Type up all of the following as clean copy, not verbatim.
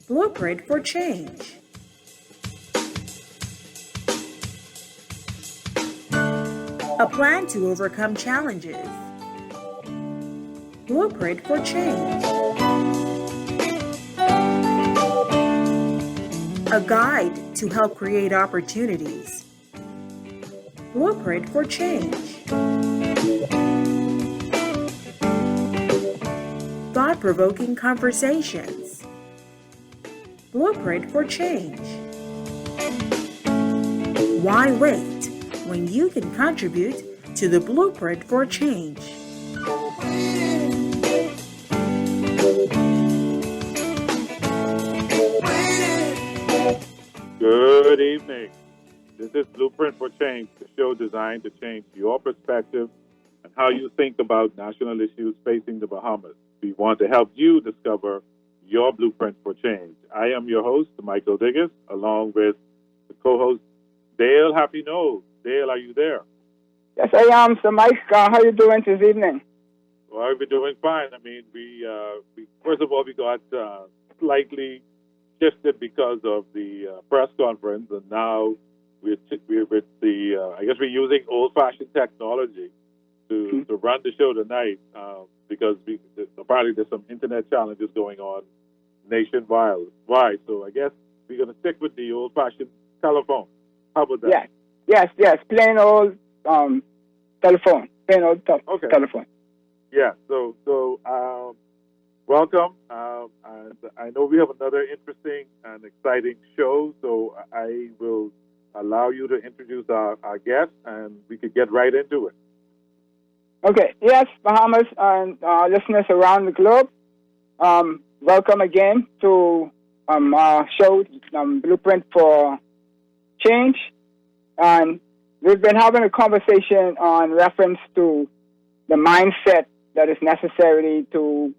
Blueprint for Change. A plan to overcome challenges. Blueprint for Change. A guide to help create opportunities. Blueprint for Change. Thought-provoking conversations. Blueprint for Change. Why wait when you can contribute to the Blueprint for Change? Good evening. This is Blueprint for Change, the show designed to change your perspective and how you think about national issues facing the Bahamas. We want to help you discover your blueprint for change. I am your host, Michael Diggiss, along with the co-host, Dale Happy Knowles. Dale, are you there? Yes, I am. So, Mike, how are you doing this evening? Well, we're doing fine. I mean, we first of all, we got slightly shifted because of the press conference, and now we're with the, I guess we're using old-fashioned technology to run the show tonight because apparently there's some internet challenges going on nationwide. So I guess we're going to stick with the old-fashioned telephone. How about that? Yes. Plain old telephone. Telephone. Yeah. So welcome. And I know we have another interesting and exciting show. So I will allow you to introduce our guest, and we could get right into it. Okay. Yes, Bahamas and listeners around the globe. Welcome again to our show, Blueprint for Change. And we've been having a conversation on reference to the mindset that is necessary to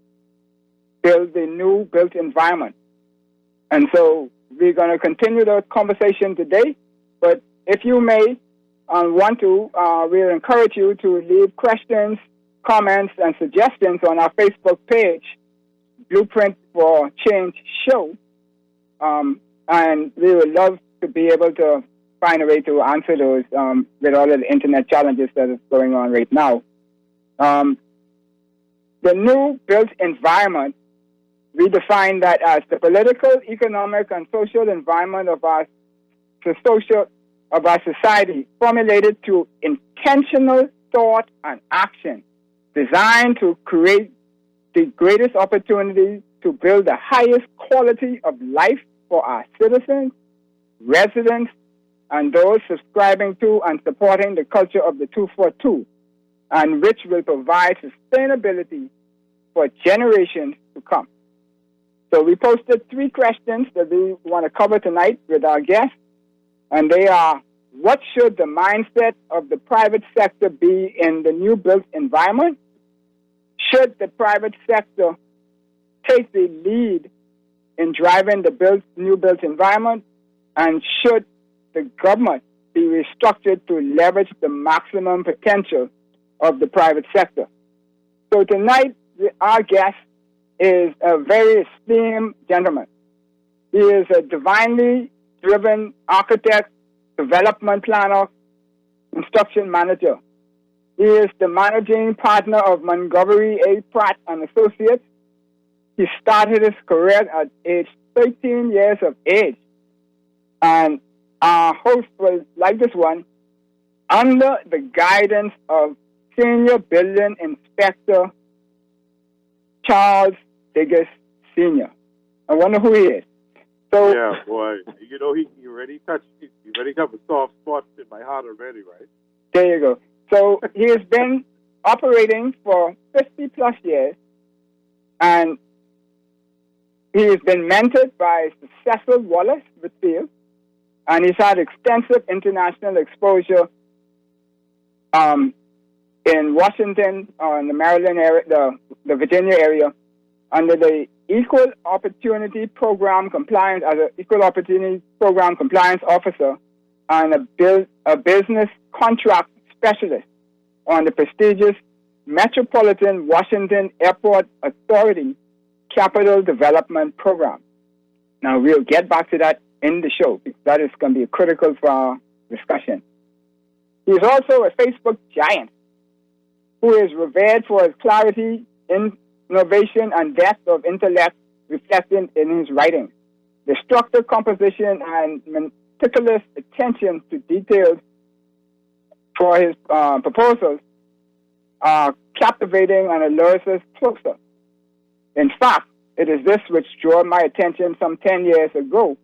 build the new built environment. And so we're going to continue the conversation today. But if you may want to, we'll encourage you to leave questions, comments, and suggestions on our Facebook page, Blueprint for Change Show. And we would love to be able to find a way to answer those with all of the internet challenges that is going on right now. The new built environment, we define that as the political, economic, and social environment of our society formulated through intentional thought and action, designed to create the greatest opportunity to build the highest quality of life for our citizens, residents, and those subscribing to and supporting the culture of the 242, and which will provide sustainability for generations to come. So we posted 3 questions that we want to cover tonight with our guests, and they are: what should the mindset of the private sector be in the new built environment? Should the private sector take the lead in driving the new built environment? And should the government be restructured to leverage the maximum potential of the private sector? So tonight, our guest is a very esteemed gentleman. He is a divinely driven architect, development planner, construction manager. He is the managing partner of Montgomery A. Pratt Associates. He started his career at age 13 years of age. And our host was like this one, under the guidance of Senior Building Inspector Charles Diggiss Sr. I wonder who he is. So, yeah, boy, you know, he already got a soft spot in my heart already, right? There you go. So he has been operating for 50 plus years, and he has been mentored by successful Wallace Whitfield, and he's had extensive international exposure in Washington, in the Maryland area, the Virginia area, under the Equal Opportunity Program Compliance, as an Equal Opportunity Program Compliance Officer, and a business contract specialist on the prestigious Metropolitan Washington Airport Authority Capital Development Program. Now, we'll get back to that in the show. That is going to be critical for our discussion. He's also a Facebook giant who is revered for his clarity, innovation, and depth of intellect reflected in his writings. The structure, composition, and meticulous attention to details for his proposals are captivating and allures us closer. In fact, it is this which drew my attention some 10 years ago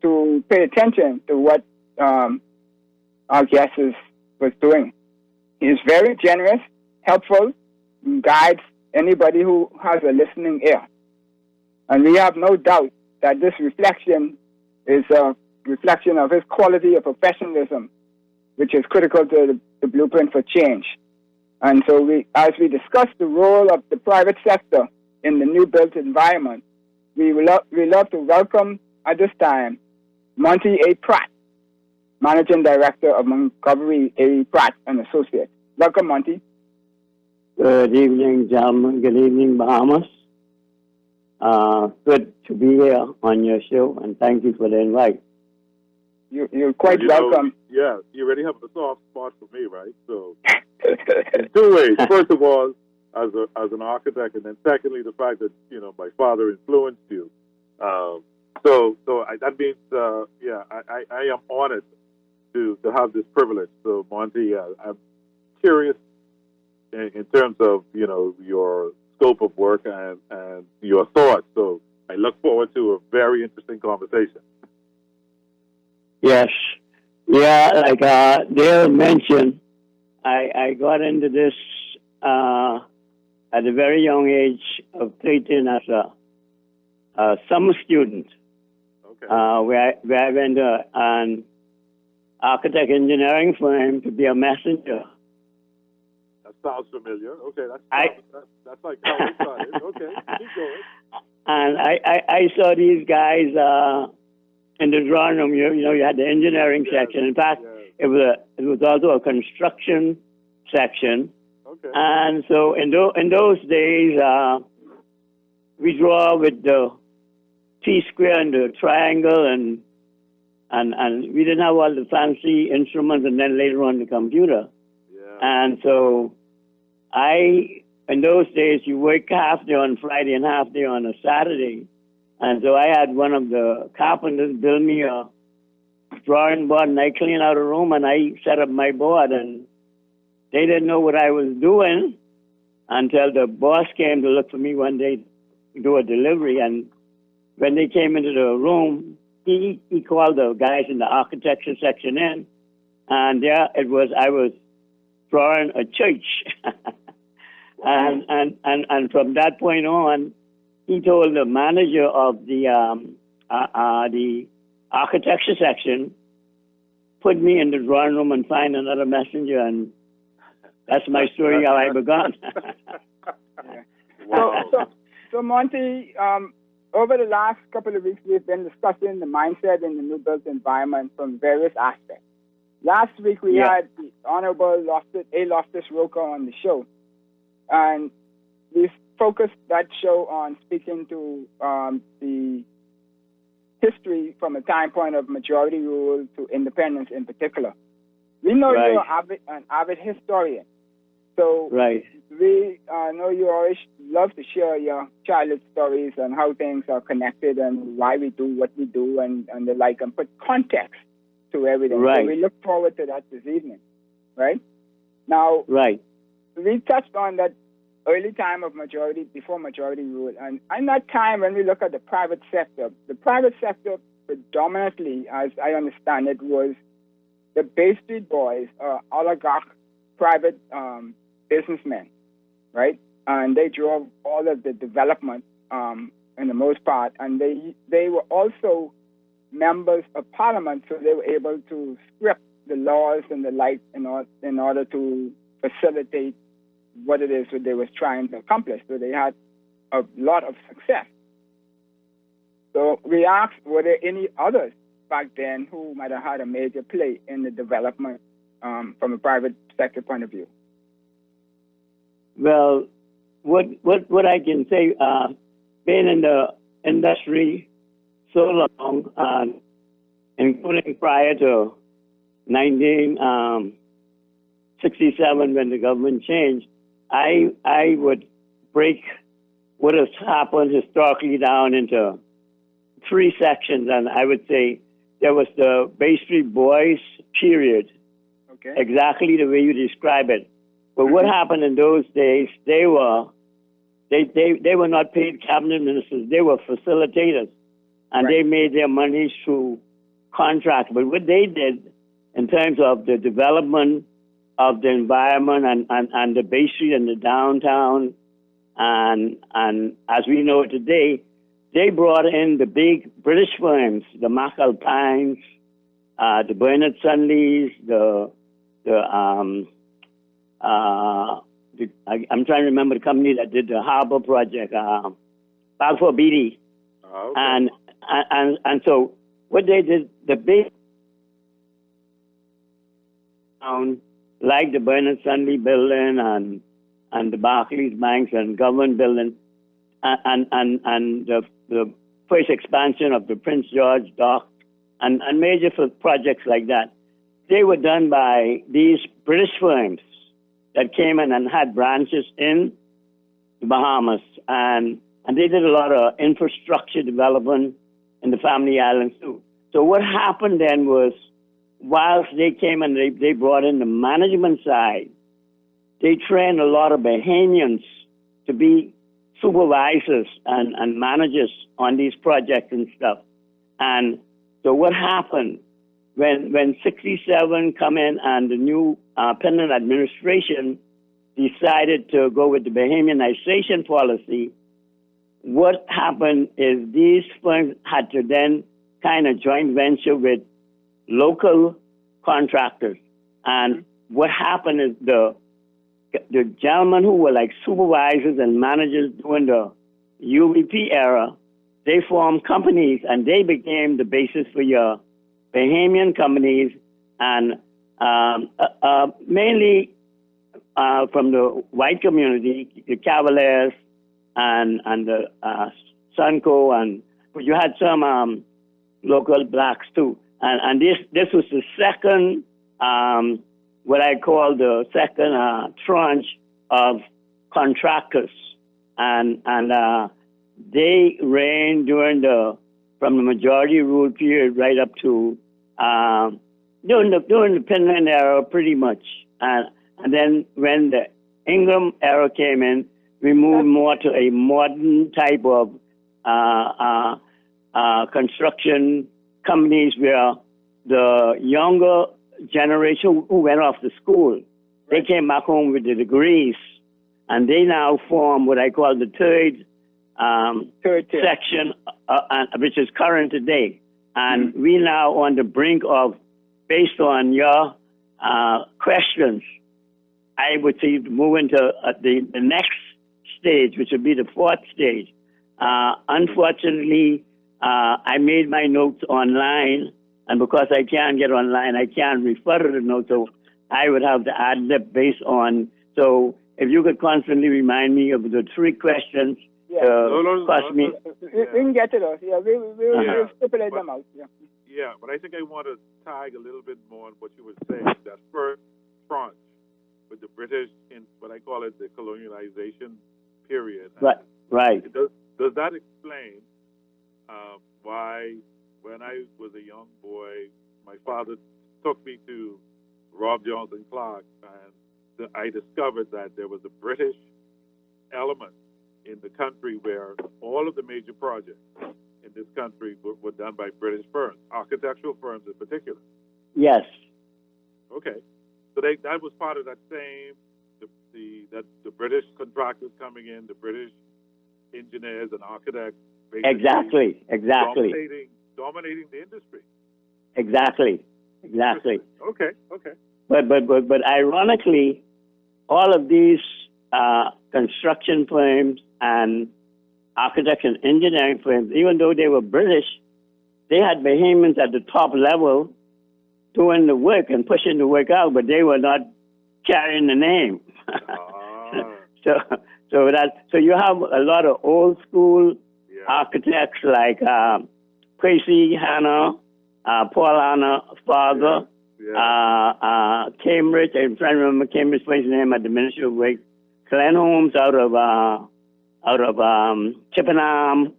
to pay attention to what our guest was doing. He is very generous, helpful, and guides anybody who has a listening ear. And we have no doubt that this reflection is a reflection of his quality of professionalism, which is critical to the blueprint for change. And so as we discuss the role of the private sector in the new built environment, we love to welcome at this time Monte A. Pratt, Managing Director of Montgomery A. Pratt Associates. Welcome, Monte. Good evening, gentlemen. Good evening, Bahamas. Good to be here on your show, and thank you for the invite. You're quite welcome. Yeah, you already have a soft spot for me, right? So, in two ways. First of all, as an architect, and then secondly, the fact that my father influenced you. That means, I am honored to have this privilege. So, Monte, I'm curious in terms of your scope of work and your thoughts. So, I look forward to a very interesting conversation. Yes. Yeah, like Dale mentioned, I got into this at a very young age of 13 as a summer student. Okay. Where I went to an architect engineering firm to be a messenger. That sounds familiar. Okay, that's like how we started. Okay, keep going. And I saw these guys in the drawing room. You had the engineering section. In fact, it was also a construction section. Okay. And so in those days, we draw with the T-square and the triangle, and we didn't have all the fancy instruments, and then later on the computer. Yeah. And so in those days, you work half day on Friday and half day on a Saturday. And so I had one of the carpenters build me a drawing board, and I cleaned out a room, and I set up my board, and they didn't know what I was doing until the boss came to look for me one day to do a delivery. And when they came into the room, he called the guys in the architecture section in, and there it was. I was drawing a church, and from that point on, he told the manager of the architecture section, put me in the drawing room and find another messenger, and that's my story how I began. Wow. So Monte, over the last couple of weeks, we've been discussing the mindset in the new built environment from various aspects. Last week, we had the Honorable A. Loftus Roker on the show, and we focused that show on speaking to the history from a time point of majority rule to independence in particular. We know you're an avid historian, so we know you always love to share your childhood stories and how things are connected and why we do what we do and the like, and put context to everything. Right. So we look forward to that this evening, right? Now, we touched on that early time of before majority rule, and in that time when we look at the private sector predominantly, as I understand it, was the Bay Street boys, oligarch private businessmen, right? And they drove all of the development in the most part, and they were also members of parliament, so they were able to script the laws and the like in order to facilitate what it is that they was trying to accomplish. So they had a lot of success. So we asked, were there any others back then who might have had a major play in the development from a private sector point of view? Well, what I can say, being in the industry so long, including prior to 1967 when the government changed, I would break what has happened historically down into 3 sections, and I would say there was the Bay Street Boys period, Okay. exactly the way you describe it. But what happened in those days, they were not paid cabinet ministers, they were facilitators, and Right. they made their money through contracts. But what they did in terms of the development of the environment and the Bay Street and the downtown, and as we know it today, they brought in the big British firms, the McAlpines, the Bernard Sunleys, I'm trying to remember the company that did the harbor project, Balfour Beatty. Okay. And so what they did, the big like the Bernard Sunley building and the Barclays Banks and government building and the first expansion of the Prince George Dock and major projects like that, they were done by these British firms that came in and had branches in the Bahamas, and they did a lot of infrastructure development in the Family Islands too. So what happened then was, whilst they came and they brought in the management side, they trained a lot of Bahamians to be supervisors and managers on these projects and stuff. And so what happened when 67 come in and the new Pennon administration decided to go with the Bahamianization policy, what happened is these firms had to then kind of joint venture with local contractors. And what happened is the gentlemen who were like supervisors and managers during the UVP era, they formed companies and they became the basis for your Bahamian companies, and mainly from the white community, the Cavaliers and the Sunco, but you had some local blacks too. And this was the second, what I call the second tranche of contractors, and they reigned from the majority rule period right up to during the Penland era, pretty much. And then when the Ingram era came in, we moved more to a modern type of construction companies where the younger generation who went off to school, they came back home with the degrees, and they now form what I call the third section, which is current today. And we now on the brink of, based on your questions, I would say move into the next stage, which would be the 4th stage. Unfortunately, I made my notes online, and because I can't get online, I can't refer to the notes, so I would have to ad lib based on. So if you could constantly remind me of the 3 questions. We can get to those. Yeah, we'll stipulate them out. Yeah. Yeah, but I think I want to tag a little bit more on what you were saying. That first tranche with the British in what I call it the colonialization period. Right. Does that explain why, when I was a young boy, my father took me to Rob Johnson Clark, and I discovered that there was a British element in the country where all of the major projects in this country were done by British firms, architectural firms in particular. Yes. Okay. So that was part of that same, the British contractors coming in, the British engineers and architects. Exactly. Dominating the industry. Exactly. Okay. But ironically, all of these construction firms and architecture and engineering firms, even though they were British, they had Bahamians at the top level doing the work and pushing the work out, but they were not carrying the name. So you have a lot of old school architects like Quincy Hanna, Paul Hanna, father, Cambridge. I'm trying to remember Cambridge's place name at the Ministry of Works. Glenn Holmes out of Chippenham,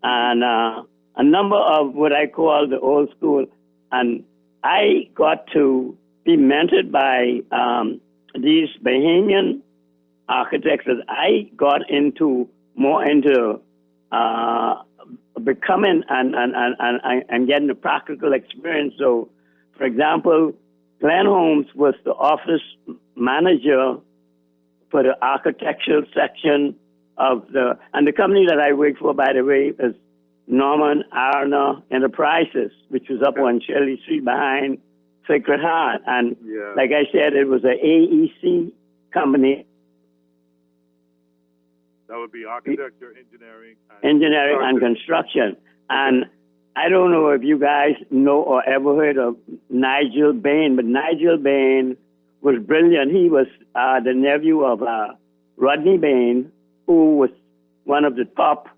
and a number of what I call the old school. And I got to be mentored by these Bahamian architects as I got more into becoming and getting a practical experience. So, for example, Glenn Holmes was the office manager for the architectural section of the company that I work for, by the way, is Norman Arna Enterprises, which was up on Shirley Street behind Sacred Heart. And like I said, it was an AEC company. That would be architecture, engineering, and construction. And I don't know if you guys know or ever heard of Nigel Bain, but Nigel Bain was brilliant. He was the nephew of Rodney Bain, who was one of the top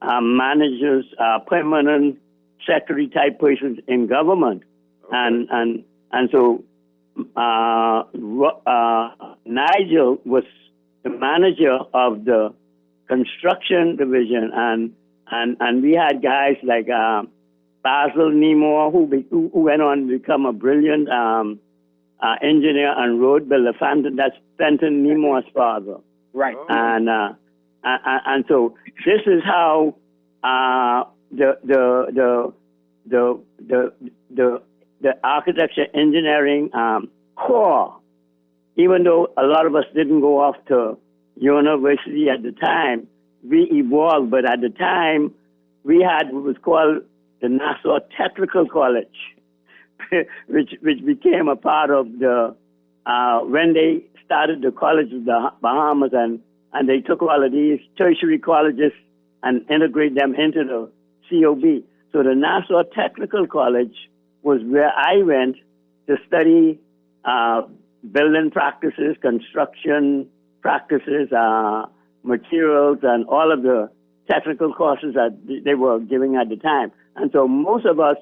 managers, permanent secretary type persons in government. Okay. And so Nigel was the manager of the construction division, and we had guys like Basil Nemore, who went on to become a brilliant engineer and road builder. That's Fenton Nemore's father. Right. And so this is how the architecture engineering core, even though a lot of us didn't go off to university at the time, we evolved. But at the time, we had what was called the Nassau Technical College, which became a part of the when they started the College of the Bahamas, and they took all of these tertiary colleges and integrate them into the COB. So the Nassau Technical College was where I went to study building practices, construction practices, materials, and all of the technical courses that they were giving at the time. And so most of us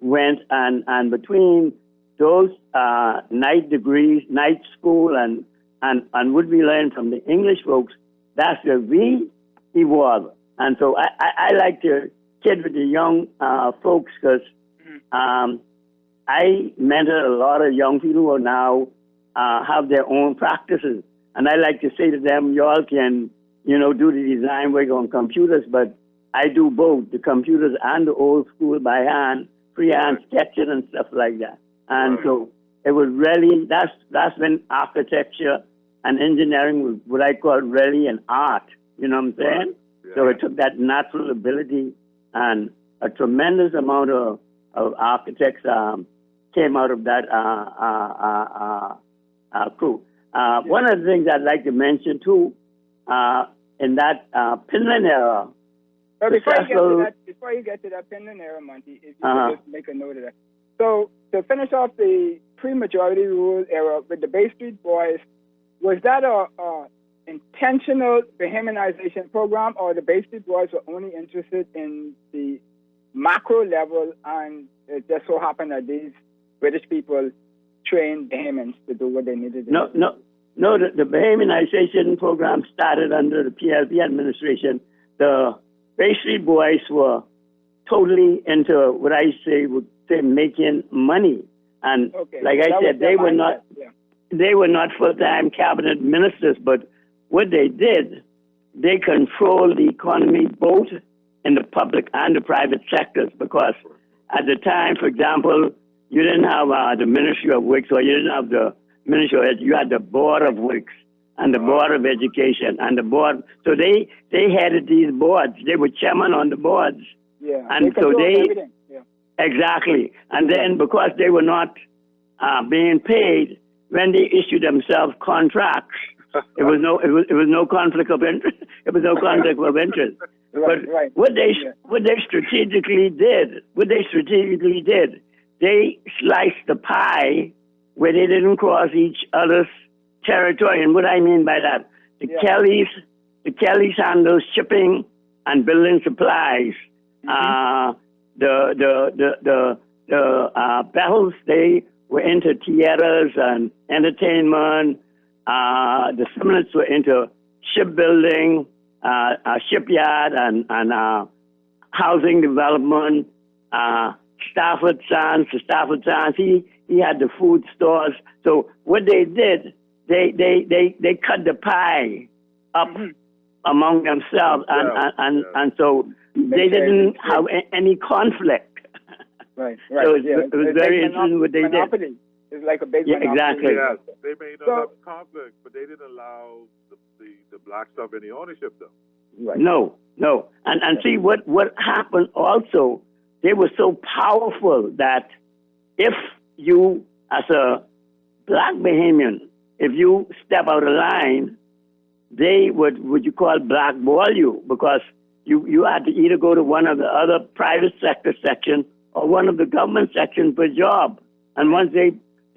went, and between those night degrees, night school, and what we learned from the English folks, that's where we evolved. And so I like to kid with the young folks, because I mentor a lot of young people who now have their own practices. And I like to say to them, y'all can, do the design work on computers, but I do both, the computers and the old school by hand, freehand sketching and stuff like that. And so it was really, that's when architecture and engineering was what I call really an art, you know what I'm saying? Yeah. So it took that natural ability, and a tremendous amount of architects came out of that crew. One of the things I'd like to mention too, in that Pinland era. But before you get to that Pinland era, Monty, if you could just make a note of that. So to finish off the pre-majority rule era with the Bay Street Boys, was that a intentional Bahamianization program, or the Bay Street Boys were only interested in the macro level, and it just so happened that these British people trained Bahamians to do what they needed to do? No, the Bahamianization program started under the PLP administration. The Bay Street Boys were totally into what I would say making money. And like I said, they were not full-time cabinet ministers, but what they did, they controlled the economy both in the public and the private sectors, because at the time, for example, you didn't have the Ministry of Works, or you didn't have the Ministry of Education. You had the Board of Works and the Board of Education and the board. So they headed these boards. They were chairman on the boards. Yeah. And so everything. Yeah. Exactly. And then because they were not being paid, when they issued themselves contracts, it was no conflict of interest. It was no conflict of interest. What they strategically did, they sliced the pie where they didn't cross each other's territory. And what I mean by that, the Kellys handles shipping and building supplies. Bells, they were into theaters and entertainment. The Simmons were into shipbuilding, shipyard, and housing development. Stafford Sands, he had the food stores. So what they did, they cut the pie up among themselves, and so they didn't have any conflict. Right. So it was very interesting what they monopoly. did. It's like a big Exactly. Yes, they may not have conflict, but they didn't allow the blacks to have any ownership, though. Right. No. And see what happened also, they were so powerful that if you, as a black Bahamian, if you step out of line, they would what you call blackball you, because you had to either go to one of the other private sector section or one of the government sections for a job. And once they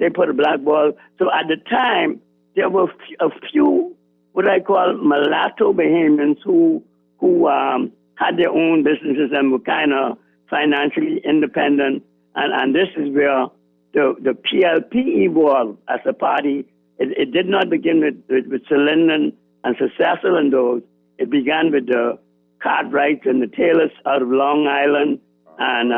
put a blackball, so at the time, there were a few what I call mulatto Bahamians who had their own businesses and were kind of financially independent. And this is where the PLP evolved as a party. It did not begin with Linden and Cecil and those. It began with the Cartwrights and the Taylors out of Long Island. And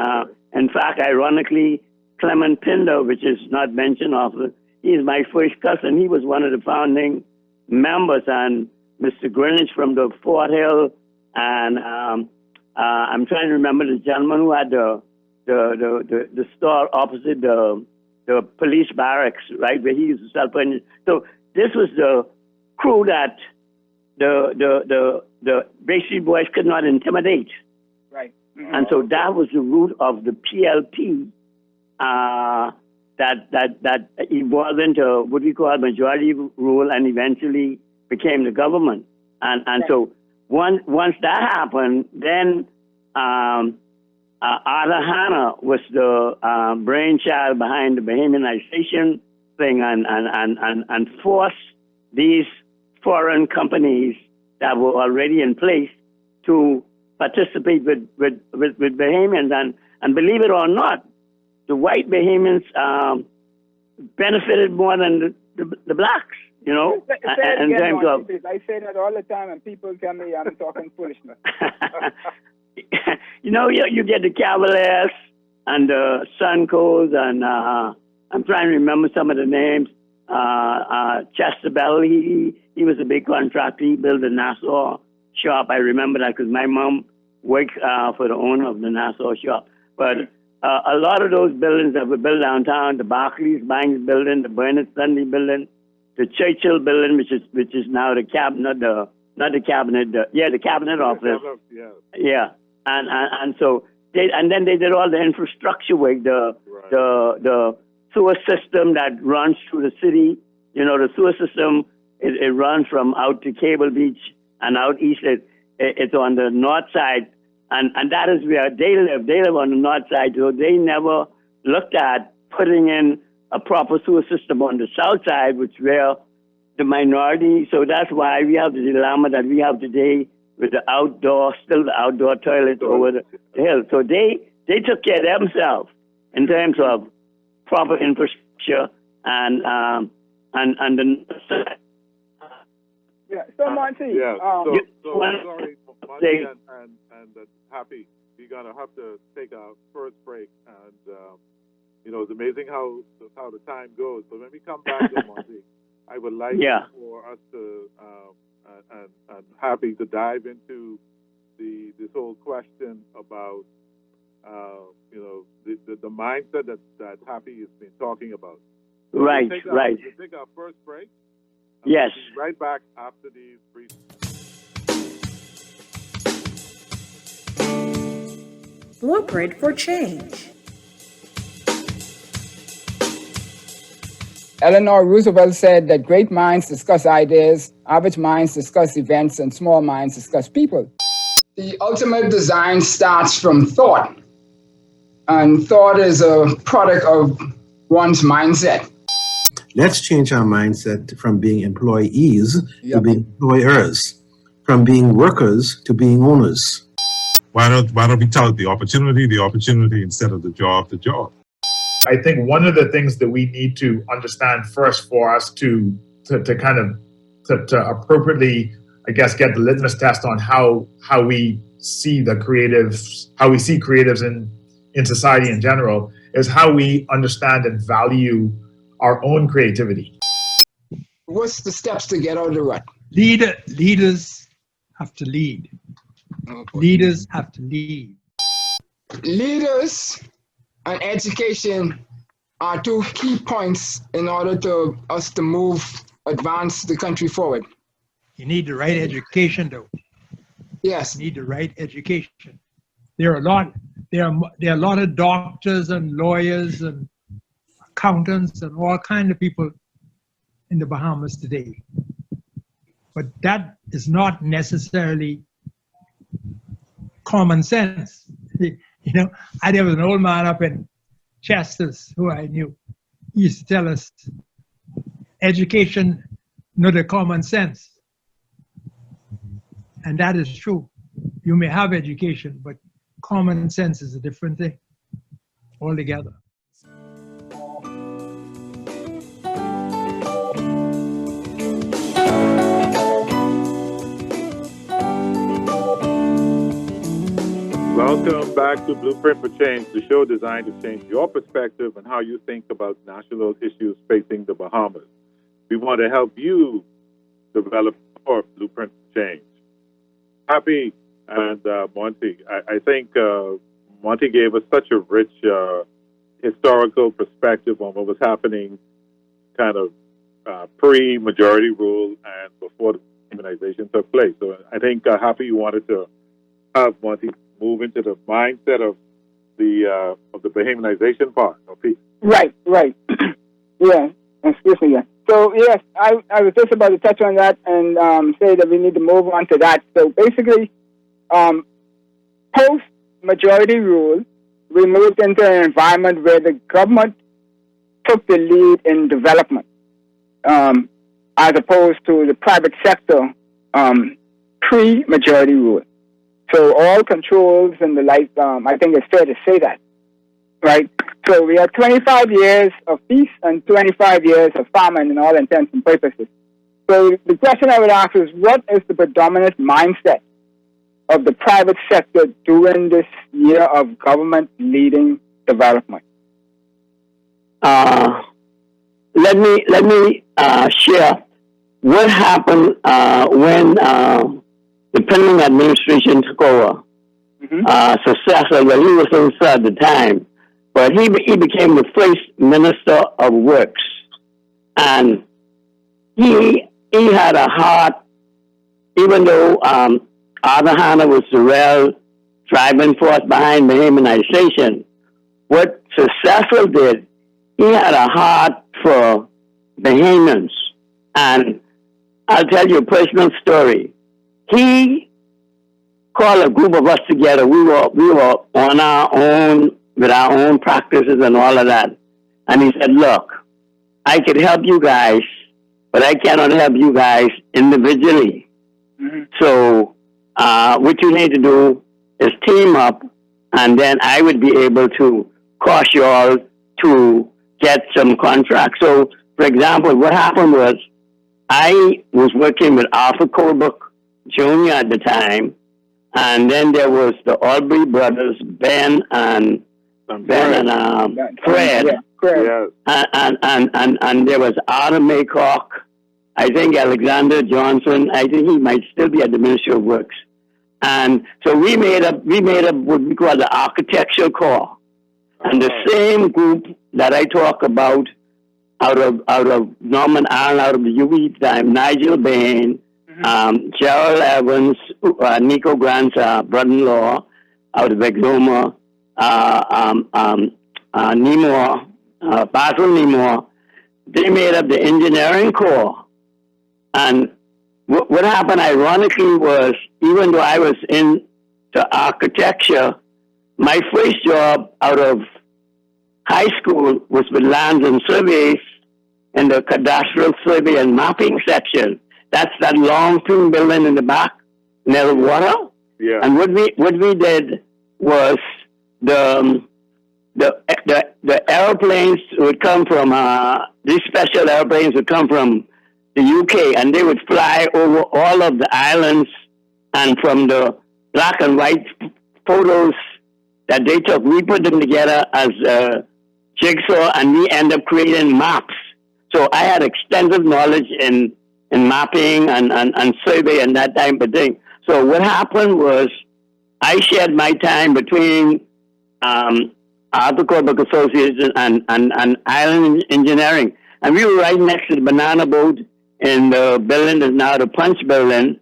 in fact, ironically, Clement Pinder, which is not mentioned often, he's my first cousin. He was one of the founding members, and Mr. Greenwich from the Fort Hill, and I'm trying to remember the gentleman who had the store opposite the police barracks, right, where he used to sell punches. So this was the crew that the Bay Street Boys could not intimidate. Right. Mm-hmm. And so that was the root of the PLP that evolved into what we call majority rule and eventually became the government. And so once that happened, then Arthur Hanna was the brainchild behind the Bahamianization thing and forced these foreign companies that were already in place to participate with Bahamians. And believe it or not, the white Bahamians benefited more than the blacks, you know. I say that all the time, and people tell me I'm talking foolishness. You know, you get the Cavaliers and the Suncoast, and I'm trying to remember some of the names. Chester Bell, he was a big contractor. He built a Nassau shop. I remember that because my mom worked for the owner of the Nassau shop. But a lot of those buildings that were built downtown, the Barclays Bank building, the Bernard Sunday building, the Churchill building, which is now the cabinet, the cabinet office. Yeah. And so then they did all the infrastructure work, the sewer system that runs through the city. You know, the sewer system, it runs from out to Cable Beach and out east. It's on the north side, and that is where they live. They live on the north side, so they never looked at putting in a proper sewer system on the south side, which where the minority. So that's why we have the dilemma that we have today with the outdoor toilet over the hill. So they took care of themselves in terms of proper infrastructure and the. Yeah. So Monty. Yeah. Sorry, Monty and Happy. We're gonna have to take our first break, and you know, it's amazing how the time goes. So when we come back, Monty, I would like for us to and Happy to dive into this whole question about you know, the mindset that Happy has been talking about. So right. We'll take our first break. Yes. We'll be right back after these brief. Blueprint for Change. Eleanor Roosevelt said that great minds discuss ideas, average minds discuss events, and small minds discuss people. The ultimate design starts from thought, and thought is a product of one's mindset. Let's change our mindset from being employees to being employers, from being workers to being owners. Why don't we tell it the opportunity instead of the job? I think one of the things that we need to understand first for us to appropriately, I guess, get the litmus test on how we see creatives in society in general is how we understand and value our own creativity. What's the steps to get out of the rut? Leaders have to lead. Leaders have to lead. Leaders and education are two key points in order to us to advance the country forward. You need the right education, though. Yes. You need the right education. There are a lot of doctors and lawyers and accountants and all kinds of people in the Bahamas today. But that is not necessarily common sense. You know, there was an old man up in Chester's who I knew. He used to tell us, education, not a common sense. And that is true. You may have education, but common sense is a different thing altogether. Welcome back to Blueprint for Change, the show designed to change your perspective and how you think about national issues facing the Bahamas. We want to help you develop your Blueprint for Change. Happy and Monte, I think Monte gave us such a rich historical perspective on what was happening kind of pre-majority rule and before the immunization took place. So I think Happy, you wanted to have Monte move into the mindset of the Bahamianization part of peace. Right. Yeah, excuse me. Yeah. So, yes, I was just about to touch on that and say that we need to move on to that. So, basically, post-majority rule, we moved into an environment where the government took the lead in development, as opposed to the private sector pre-majority rule. So all controls and the like, I think it's fair to say that, right? So we have 25 years of peace and 25 years of famine in all intents and purposes. So the question I would ask is, what is the predominant mindset of the private sector during this year of government leading development? Let me share what happened when the Penning administration took over. Successor, well, he was inside at the time, but he became the first minister of works, and he had a heart, even though Arthur Hanna was the real driving force behind Bahamianization. What Successor did, he had a heart for Bahamians, and I'll tell you a personal story. He called a group of us together. We were on our own, with our own practices and all of that. And he said, look, I could help you guys, but I cannot help you guys individually. So what you need to do is team up, and then I would be able to cost you all to get some contracts. So, for example, what happened was I was working with Arthur Colebrook Jr. at the time, and then there was the Albury brothers, Ben and Fred. Yeah. And there was Adam Maycock, I think Alexander Johnson, I think he might still be at the Ministry of Works. And so we made up what we call the Architectural Corps. And the same group that I talk about out of Norman Allen, out of the UV time, Nigel Bain, Gerald Evans, Nico Grant's brother-in-law out of Exoma, Nemore, Basil Nemore, they made up the engineering corps. And what happened ironically was, even though I was into architecture, my first job out of high school was with lands and surveys in the cadastral survey and mapping section. That's that long twin building in the back near the water. Yeah. And what we did was the airplanes would come from these special airplanes would come from the UK, and they would fly over all of the islands, and from the black and white photos that they took, we put them together as a jigsaw, and we end up creating maps. So I had extensive knowledge in mapping and survey and that type of thing. So what happened was I shared my time between Arthur Corbett Associates and Island Engineering. And we were right next to the banana boat in the building that's now the Punch building,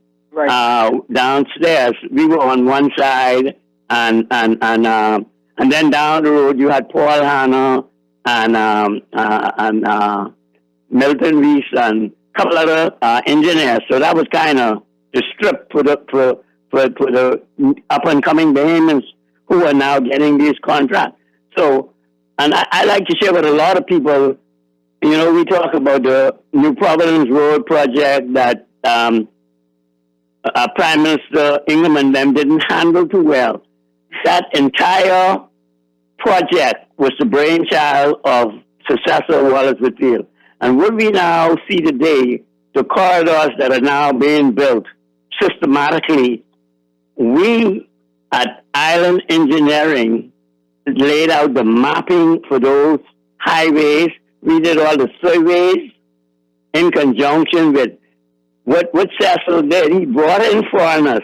downstairs. We were on one side, and then down the road you had Paul Hanna and Milton Reese and a couple other engineers. So that was kind of the strip for the up and coming Bahamians who are now getting these contracts. So, and I like to share with a lot of people. You know, we talk about the New Providence Road project that Prime Minister Ingham and them didn't handle too well. That entire project was the brainchild of successor Wallace Whitfield. And what we now see today, the corridors that are now being built systematically, we at Island Engineering laid out the mapping for those highways. We did all the surveys in conjunction with what Cecil did. He brought in foreigners,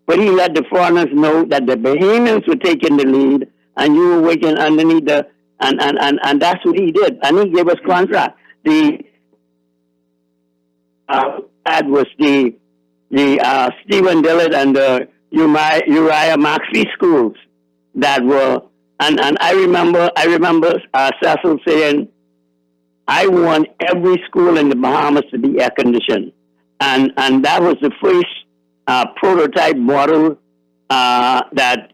but he let the foreigners know that the Bahamians were taking the lead, and you were working underneath the, and that's what he did. And he gave us contract. That was the Stephen Dillard and the Uriah Maxey schools that were, and I remember Cecil saying, I want every school in the Bahamas to be air conditioned, and that was the first prototype model that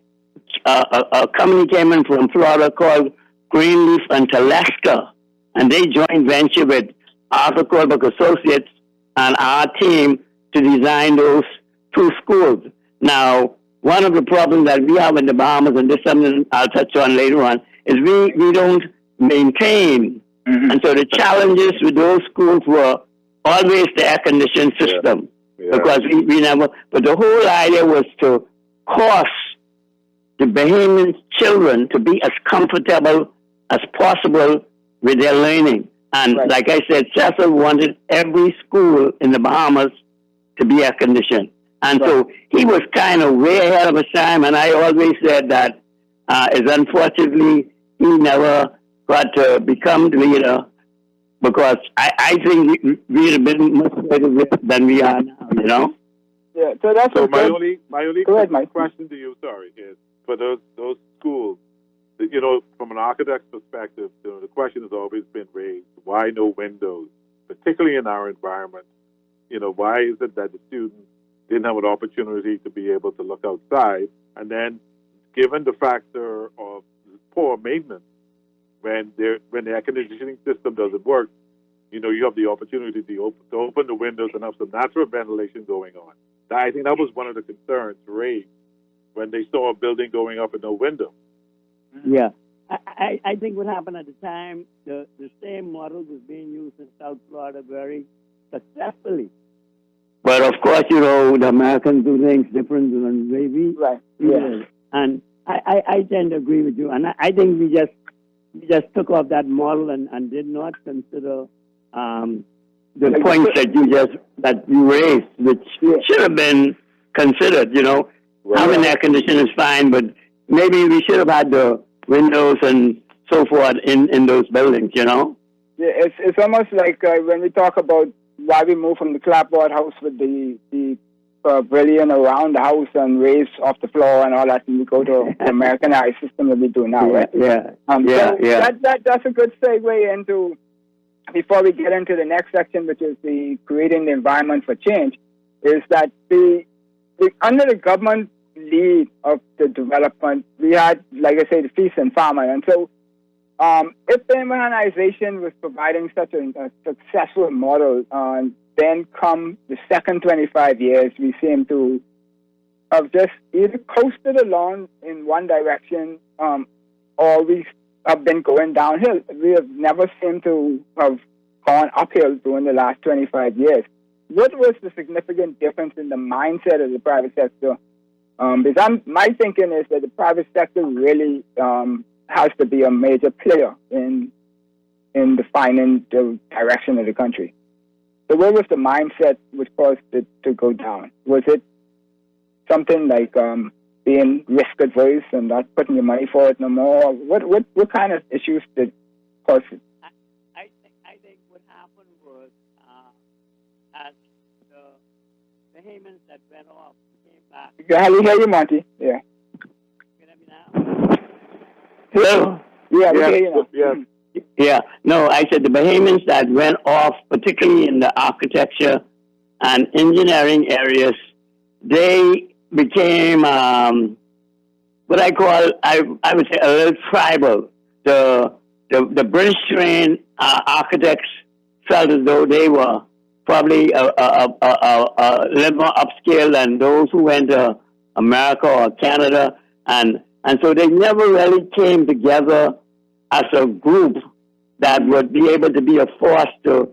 a company came in from Florida called Greenleaf and Teleska, and they joint venture with Arthur Corbett Associates and our team to design those two schools. Now, one of the problems that we have in the Bahamas, and this is something I'll touch on later on, is we don't maintain. Mm-hmm. And so the challenges with those schools were always the air conditioning system. Yeah. Because we never, but the whole idea was to cause the Bahamian children to be as comfortable as possible with their learning. And like I said, Cecil wanted every school in the Bahamas to be air conditioned. And so he was kind of way ahead of his time. And I always said that is unfortunately he never got to become the leader, because I think we'd have been much better than we are now, you know? Yeah, so that's my only question to you, is for those schools, you know, from an architect's perspective, you know, the question has always been raised, why no windows, particularly in our environment? You know, why is it that the students didn't have an opportunity to be able to look outside? And then, given the factor of poor maintenance, when the air conditioning system doesn't work, you know, you have the opportunity to open the windows and have some natural ventilation going on. I think that was one of the concerns raised when they saw a building going up and no window. Yeah. I think what happened at the time, the same model was being used in South Florida very successfully. But of course, you know, the Americans do things different than the way we do. And I tend to agree with you. And I think we just took off that model and did not consider the points that you raised, which should have been considered. You know, having air conditioning is fine, but maybe we should have had the windows and so forth in those buildings. You know. Yeah, it's almost like when we talk about why we moved from the clapboard house with the pavilion around the house and raised off the floor and all that, and we go to the Americanized system that we do now, right? That's a good segue into, before we get into the next section, which is the creating the environment for change, is that under the government lead of the development, we had, like I say, the feast and famine. And so if the immunization was providing such a successful model, then come the second 25 years, we seem to have just either coasted along in one direction, or we have been going downhill. We have never seemed to have gone uphill during the last 25 years. What was the significant difference in the mindset of the private sector? Because my thinking is that the private sector really has to be a major player in defining the direction of the country. So what was the mindset which caused it to go down? Was it something like being risk adverse and not putting your money for it no more? What kind of issues did cause it? I think what happened was as the Haymans that went off came back. I hear you, Monty. Yeah. Can you hear me now? Hello? Yeah, we hear you now. Yeah. Yeah, no, I said the Bahamians that went off, particularly in the architecture and engineering areas, they became what I call, I would say, a little tribal. The British trained architects felt as though they were probably a little more upscale than those who went to America or Canada, and so they never really came together as a group that would be able to be a force to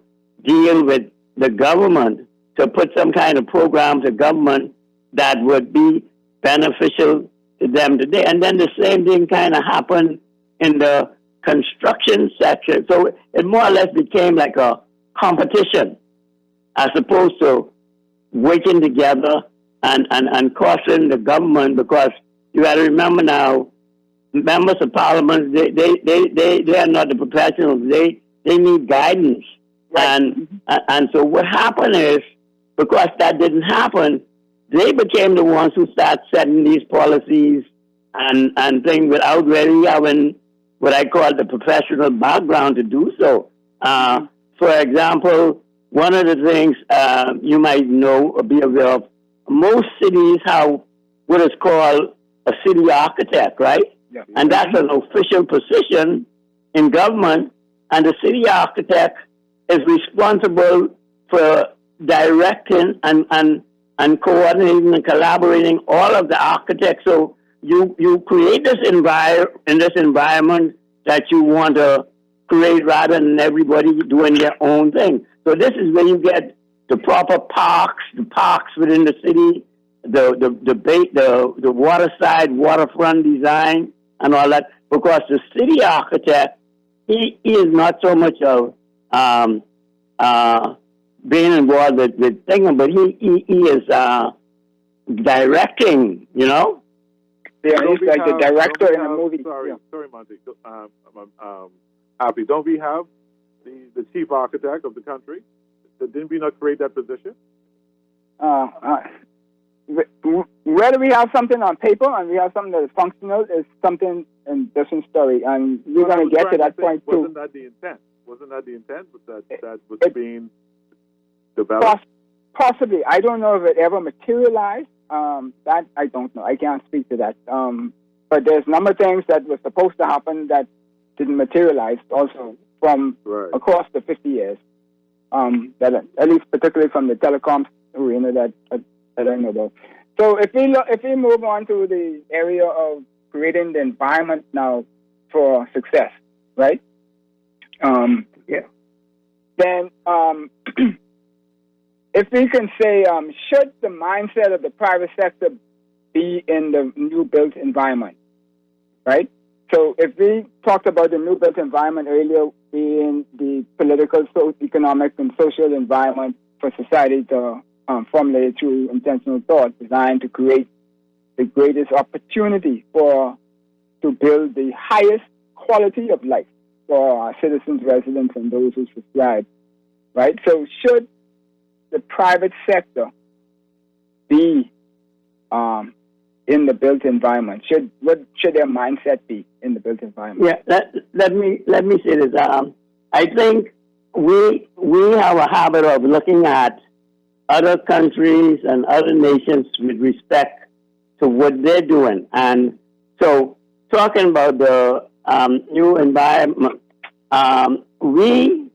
deal with the government, to put some kind of program to government that would be beneficial to them today. And then the same thing kind of happened in the construction sector. So it more or less became like a competition as opposed to working together and costing the government, because you got to remember now, members of parliament, they are not the professionals. They need guidance. Right. And so what happened is, because that didn't happen, they became the ones who start setting these policies and things without really having what I call the professional background to do so. For example, one of the things you might know or be aware of, most cities have what is called a city architect, right? Yeah. And that's an official position in government, and the city architect is responsible for directing and coordinating and collaborating all of the architects. So you create this environment that you want to create rather than everybody doing their own thing. So this is where you get the proper parks, the parks within the city, the waterside, waterfront design, and all that, because the city architect, he is not so much of being involved with things, but he is directing, you know? Yeah, he's like the director in a movie. Sorry, Monty. Happy, don't we have the chief architect of the country? Didn't we not create that position? Whether we have something on paper and we have something that is functional is something in different story, and we're going to get to that point too. Wasn't that the intent? Wasn't that the intent? That was being developed? Possibly. I don't know if it ever materialized. That I don't know. I can't speak to that. But there's a number of things that were supposed to happen that didn't materialize also from across the 50 years. That at least particularly from the telecom arena that I know about. So if we move on to the area of creating the environment now for success, right? Then if we can say, should the mindset of the private sector be in the new built environment, right? So if we talked about the new built environment earlier being the political, economic, and social environment for society to formulate through intentional thought designed to create the greatest opportunity to build the highest quality of life for our citizens, residents, and those who subscribe, right? So should the private sector be in the built environment? What should their mindset be in the built environment? Yeah, let me say this. I think we have a habit of looking at other countries and other nations with respect to what they're doing, and so talking about the new environment, we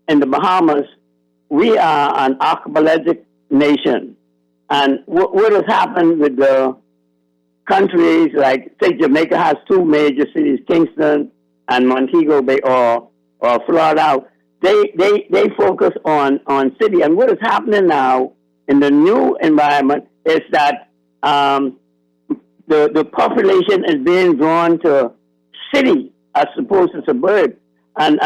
in the Bahamas, we are an archipelagic nation, And what has happened with the countries, like, say, Jamaica has two major cities, Kingston and Montego Bay, or Florida. They focus on city. And what is happening now in the new environment is that the population is being drawn to city as opposed to suburb. And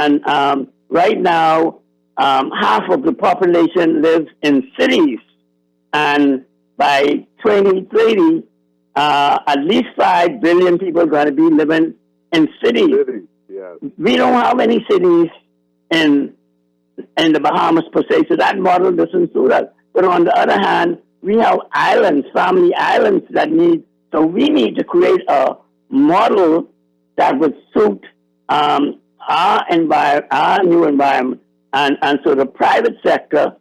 right now, half of the population lives in cities. And by 2030, at least 5 billion people are going to be living in cities. Yes. We don't have any cities in the Bahamas per se, so that model doesn't suit us. But on the other hand, we have islands, family islands so we need to create a model that would suit our new environment. And so the private sector,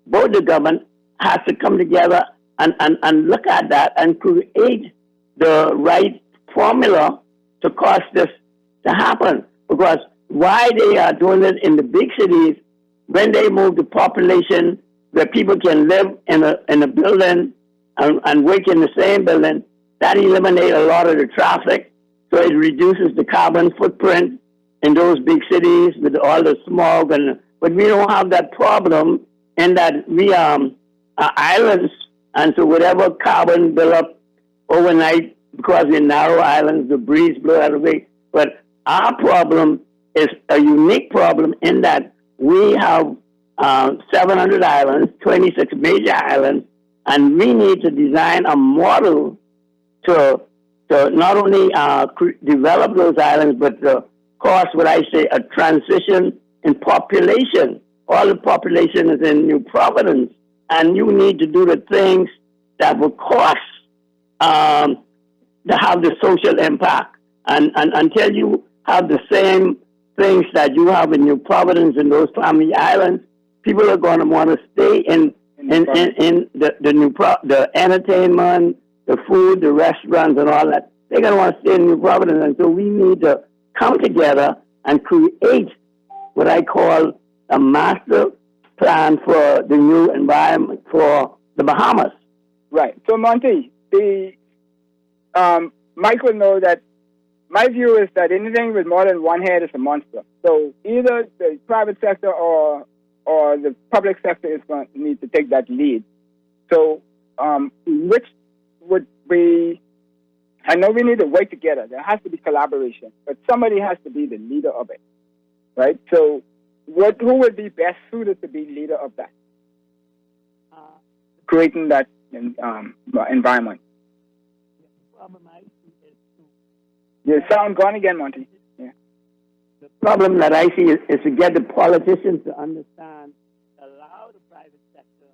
both the government, has to come together and look at that and create the right formula to cause this to happen. Because why they are doing it in the big cities, when they move the population where people can live in a building and work in the same building, that eliminates a lot of the traffic. So it reduces the carbon footprint in those big cities with all the smog. But we don't have that problem in that we are islands. And so whatever carbon build up overnight, because we're narrow islands, the breeze blow out of the way. But our problem is a unique problem in that we have 700 islands, 26 major islands, and we need to design a model to not only develop those islands, but to cause what I say a transition in population. All the population is in New Providence, and you need to do the things that will cause to have the social impact. And until you have the same things that you have in New Providence and those family islands, people are going to want to stay in the entertainment, the food, the restaurants, and all that. They're going to want to stay in New Providence, and so we need to come together and create what I call a master plan for the new environment for the Bahamas. Right. So, Monte, Mike will know that my view is that anything with more than one head is a monster. So either the private sector or the public sector is going to need to take that lead. So which would be, I know we need to work together. There has to be collaboration, but somebody has to be the leader of it, right? So who would be best suited to be leader of that? Creating that environment. Your sound gone again, Monty. Yeah. The problem that I see is to get the politicians to understand, allow the private sector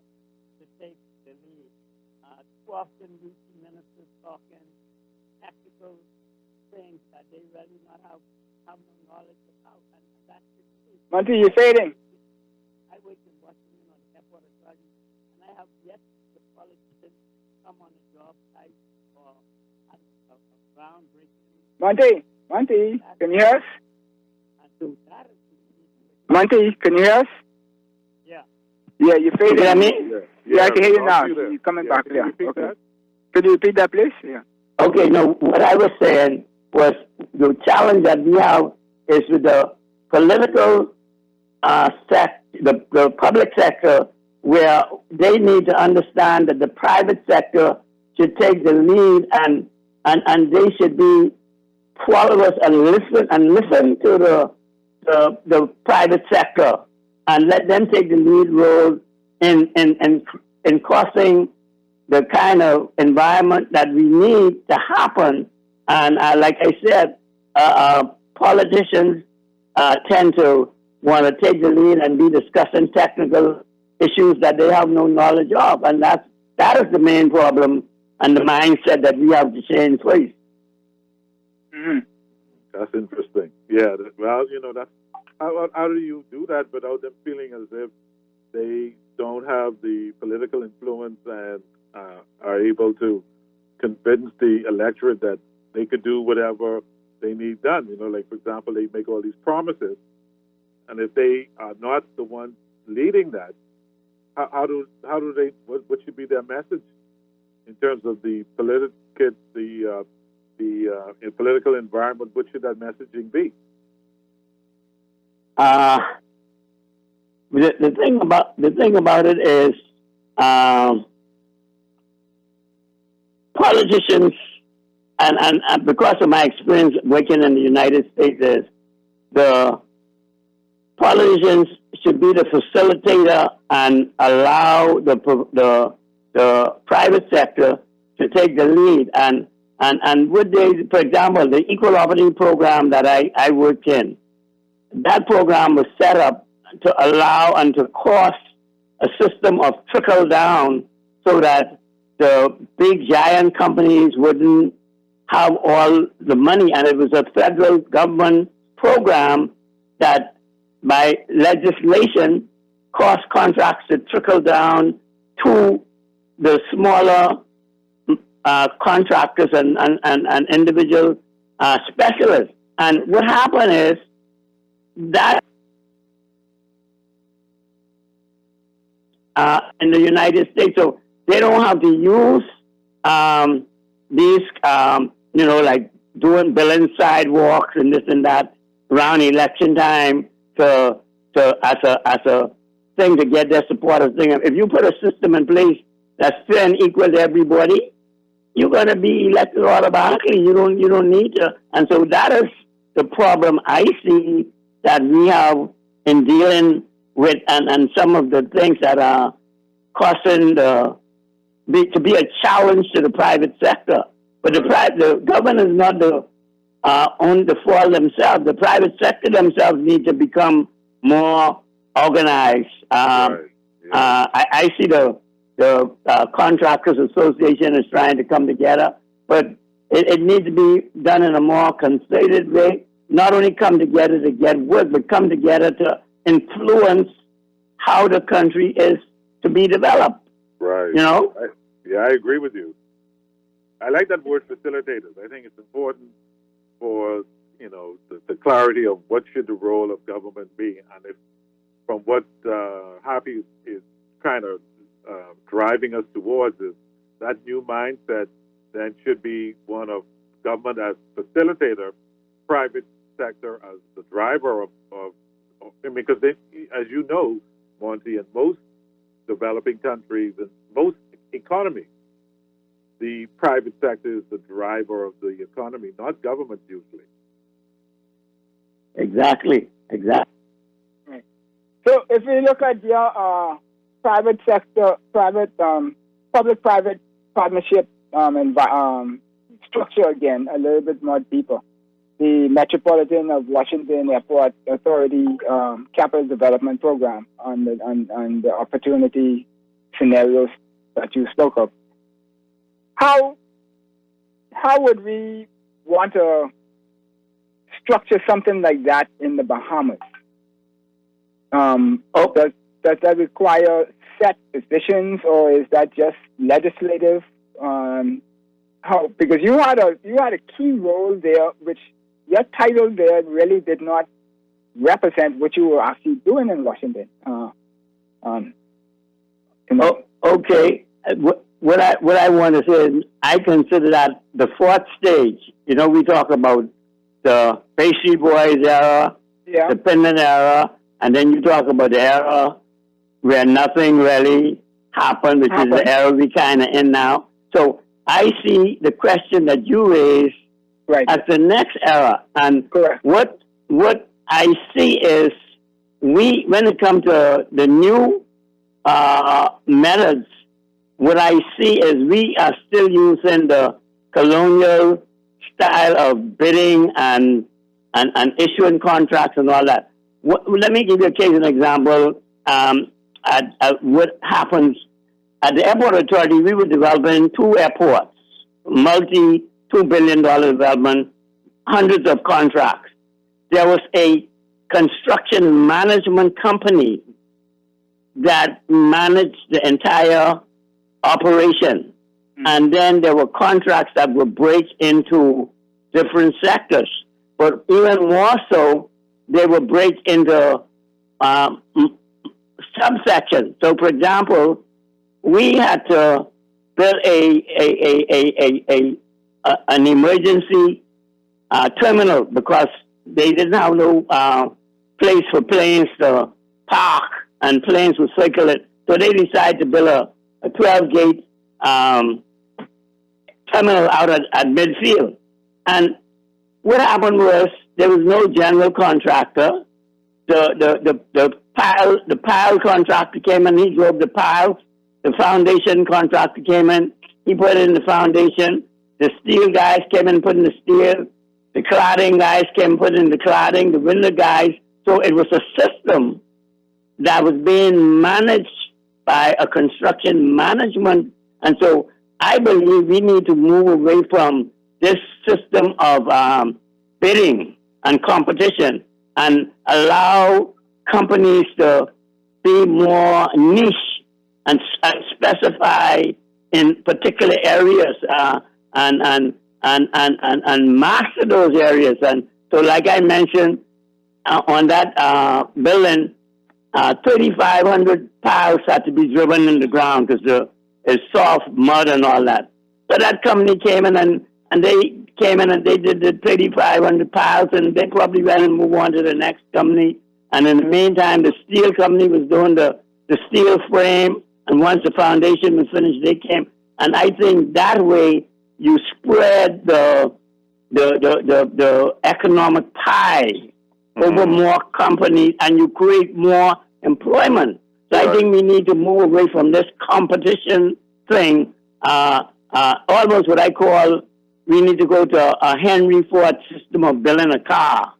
to take the lead. Too often we see ministers talking tactical things that they really not have no knowledge about, and that's the truth. Monty, you're fading. I work in Washington on the airport authority, and I have yet the politicians come on the job site or at a groundbreaking. Monty, can you hear us? Monty, can you hear us? Yeah. Yeah, you're fading. You hear me? Yeah, I can hear you now. You're coming back. Can you repeat Okay. that? Could you repeat that, please? Yeah. Okay, no, what I was saying was the challenge that we have is with the political the public sector, where they need to understand that the private sector should take the lead and they should be followers and listen to the private sector and let them take the lead role in causing the kind of environment that we need to happen. And like I said, politicians tend to want to take the lead and be discussing technical issues that they have no knowledge of. And that is the main problem and the mindset that we have to change first. Mm-hmm. That's interesting. Yeah. Well, that's how do you do that without them feeling as if they don't have the political influence and are able to convince the electorate that they could do whatever they need done. Like, for example, they make all these promises, and if they are not the ones leading that, how do they? What should be their message in terms of the political environment? What should that messaging be? The thing about it is, politicians, and because of my experience working in the United States, is the politicians should be the facilitator and allow the private sector to take the lead. And would they, for example, the equal opportunity program that I worked in, that program was set up to allow and to cost a system of trickle down so that the big giant companies wouldn't have all the money. And it was a federal government program that by legislation caused contracts to trickle down to the smaller contractors and individual specialists. And what happened is that in the United States, so they don't have to use these, like doing building sidewalks and this and that around election time to as a thing to get their supporters. If you put a system in place that's fair and equal to everybody, you're going to be elected automatically. You don't need to. And so that is the problem I see that we have in dealing with, and some of the things that are causing to be a challenge to the private sector. But the government is not on the fall themselves. The private sector themselves need to become more organized. Right. Yeah. I see the Contractors Association is trying to come together, but it needs to be done in a more concerted way. Not only come together to get work, but come together to influence how the country is to be developed. Right. I agree with you. I like that word facilitators. I think it's important for, the clarity of what should the role of government be. And if from what Happy is kind of driving us towards is that new mindset, then should be one of government as facilitator, private sector as the driver of because as you know, Monty, in most developing countries and most economies, the private sector is the driver of the economy, not government usually. Exactly. Right. So if we look at your private sector, public-private partnership structure again, a little bit more deeper. The Metropolitan of Washington Airport Authority Capital Development Program on the opportunity scenarios that you spoke of. How would we want to structure something like that in the Bahamas? Does that require set positions, or is that just legislative? Because you had a key role there, which your title there really did not represent what you were actually doing in Washington. Okay. What I want to say is I consider that the fourth stage. We talk about the Pastry Boys era, the Pendant era, and then you talk about the era where nothing really happened, which is the era we kind of in now. So I see the question that you raised as the next era. And what I see is when it comes to the new methods, what I see is we are still using the colonial style of bidding and issuing contracts and all that. Let me give you a case, an example. At what happens at the airport authority, we were developing 2 airports, $2 billion development, hundreds of contracts. There was a construction management company that managed the entire operation. And then there were contracts that would break into different sectors. But even more so, they would break into subsections. So, for example, we had to build an emergency terminal because they didn't have no place for planes to park and planes would circle it. So they decided to build a 12-gate terminal out at midfield. And what happened was there was no general contractor. The pile contractor came in, he drove the piles. The foundation contractor came in, he put in the foundation. The steel guys came in, put in the steel. The cladding guys came and put in the cladding, the window guys. So it was a system that was being managed by a construction management. And so I believe we need to move away from this system of bidding and competition and allow companies to be more niche and specify in particular areas and master those areas. And so, like I mentioned, on that building, 3,500 piles had to be driven in the ground because it's soft mud and all that. So that company came in and they came in and they did the 3,500 piles, and they probably went and moved on to the next company. And in the meantime, the steel company was doing the steel frame, and once the foundation was finished, they came. And I think that way you spread the economic pie over more companies, and you create more employment. So I think we need to move away from this competition thing. Almost what I call, we need to go to a Henry Ford system of building a car,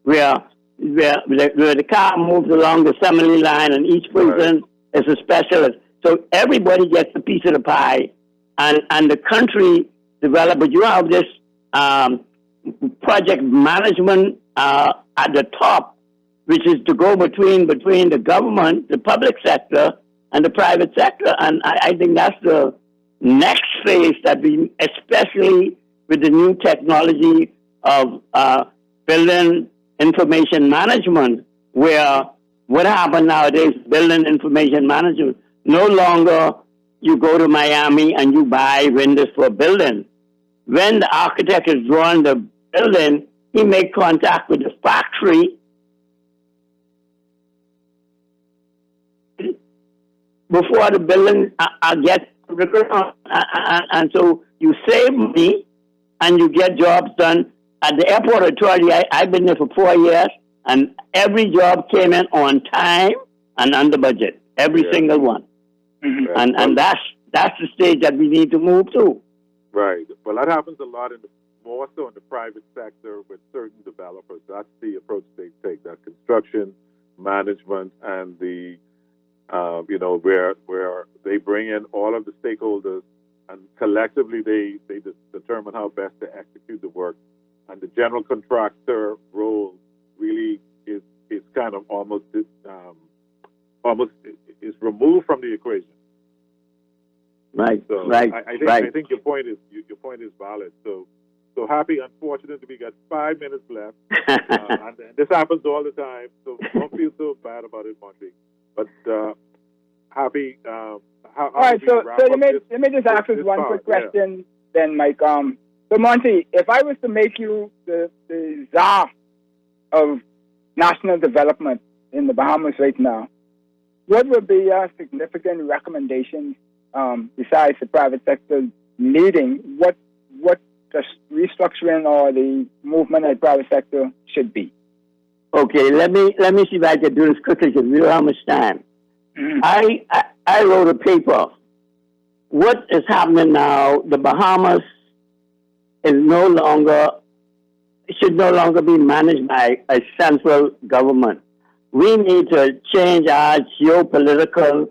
where the car moves along the assembly line, and each person is a specialist. So everybody gets a piece of the pie, and the country develop. But you have this project management at the top, which is to go between the government, the public sector, and the private sector. And I think that's the next phase that we, especially with the new technology of building information management, where what happened nowadays, building information management, no longer you go to Miami and you buy windows for a building. When the architect is drawing the building, he make contact with the factory before the building gets to the ground. And so you save money and you get jobs done. At the airport authority, I've been there for 4 years, and every job came in on time and under budget, every single one. Mm-hmm. And that's the stage that we need to move to. Right. Well, that happens a lot more so in the private sector with certain developers. That's the approach they take, that construction management and the, where they bring in all of the stakeholders and collectively they determine how best to execute the work. And the general contractor role really is kind of almost is removed from the equation. Right. So right. I think your point is valid. So happy. Unfortunately, we got 5 minutes left, and this happens all the time. So don't feel so bad about it, Monty. But happy. All right. So let me just ask us one quick question, then, Mike. So Monty, if I was to make you the czar of national development in the Bahamas right now, what would be your significant recommendations besides the private sector leading? What the restructuring or the movement of the private sector should be? Okay, let me see if I can do this quickly because we don't have much time. Mm-hmm. I wrote a paper. What is happening now? The Bahamas should no longer be managed by a central government. We need to change our geopolitical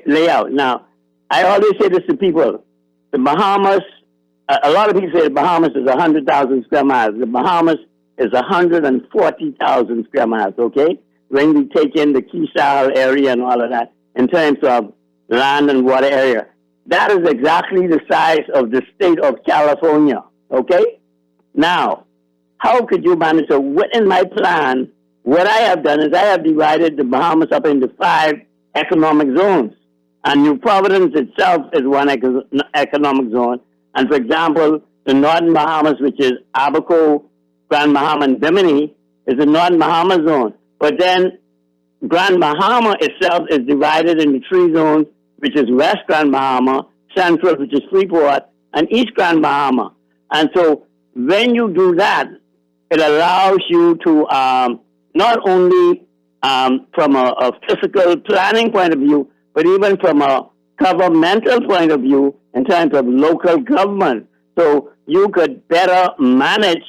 layout. Now, I always say this to people. The Bahamas, a lot of people say the Bahamas is 100,000 square miles. The Bahamas is 140,000 square miles, okay? When we take in the Key Sahel area and all of that, in terms of land and water area. That is exactly the size of the state of California, okay? Now, how could you manage? So within my plan, what I have done is I have divided the Bahamas up into 5 economic zones. And New Providence itself is one economic zone. And for example, the Northern Bahamas, which is Abaco, Grand Bahama, and Bimini, is the Northern Bahama zone. But then Grand Bahama itself is divided into 3 zones, which is West Grand Bahama, Central, which is Freeport, and East Grand Bahama. And so when you do that, it allows you to not only from a physical planning point of view, but even from a governmental point of view in terms of local government. So you could better manage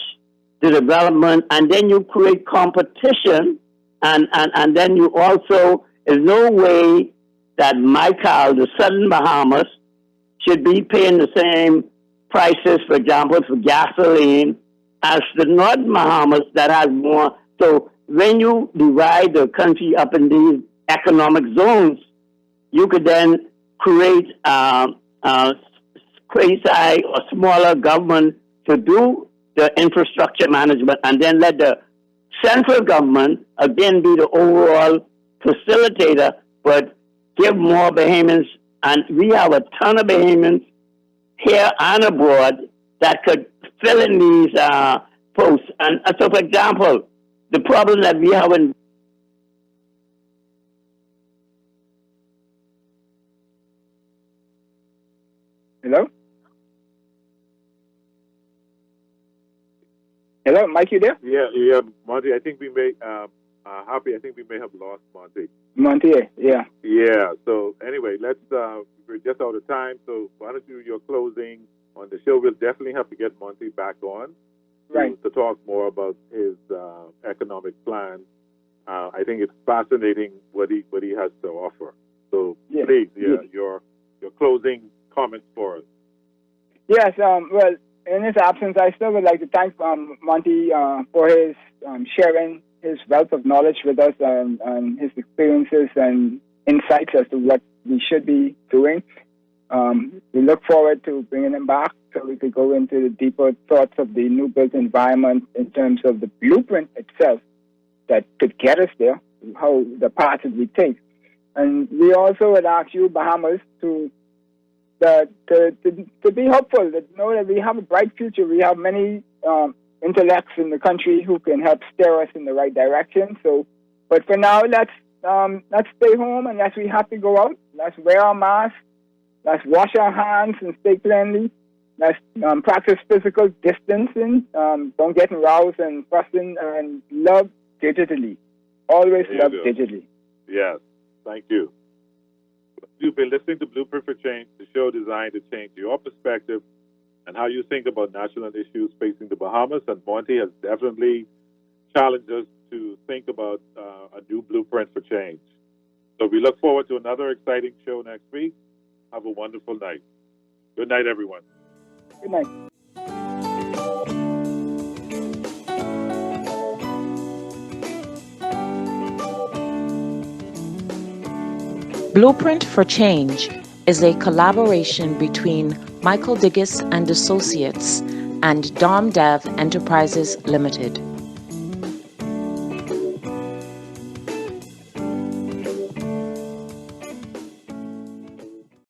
the development, and then you create competition, and then you also, there's no way that MyCal, the Southern Bahamas, should be paying the same prices, for example, for gasoline as the Northern Bahamas that has more. So when you divide the country up in these economic zones, you could then create quasi or smaller government to do the infrastructure management, and then let the central government again be the overall facilitator, but give more Bahamians. And we have a ton of Bahamians here and abroad that could fill in these posts. And so, for example, the problem that we have in Hello? Hello, Mike, you there? Yeah, Monte. I think we may, Happy. I think we may have lost Monte. Monte A, yeah. Yeah. So anyway, let's. We're just out of time. So why don't you do your closing on the show? We'll definitely have to get Monte back on, Right. to talk more about his economic plan. I think it's fascinating what he has to offer. So Yeah. please, Yeah. your closing comments for us. Yes, well, in his absence, I still would like to thank Monte for his sharing his wealth of knowledge with us and his experiences and insights as to what we should be doing. We look forward to bringing him back so we could go into the deeper thoughts of the new built environment in terms of the blueprint itself that could get us there, how the path that we take. And we also would ask you, Bahamas, to be hopeful, that know that we have a bright future. We have many intellects in the country who can help steer us in the right direction. So, but for now, let's stay home, and unless we have to go out, let's wear our masks, let's wash our hands and stay cleanly. Let's practice physical distancing. Don't get aroused and fussing, and love digitally. Always There you love go. digitally. Yes. Thank you. You've been listening to Blueprint for Change, the show designed to change your perspective and how you think about national issues facing the Bahamas. And Monte has definitely challenged us to think about a new blueprint for change. So we look forward to another exciting show next week. Have a wonderful night. Good night, everyone. Good night. Blueprint for Change is a collaboration between Michael Diggiss and Associates and Dom Dev Enterprises Limited.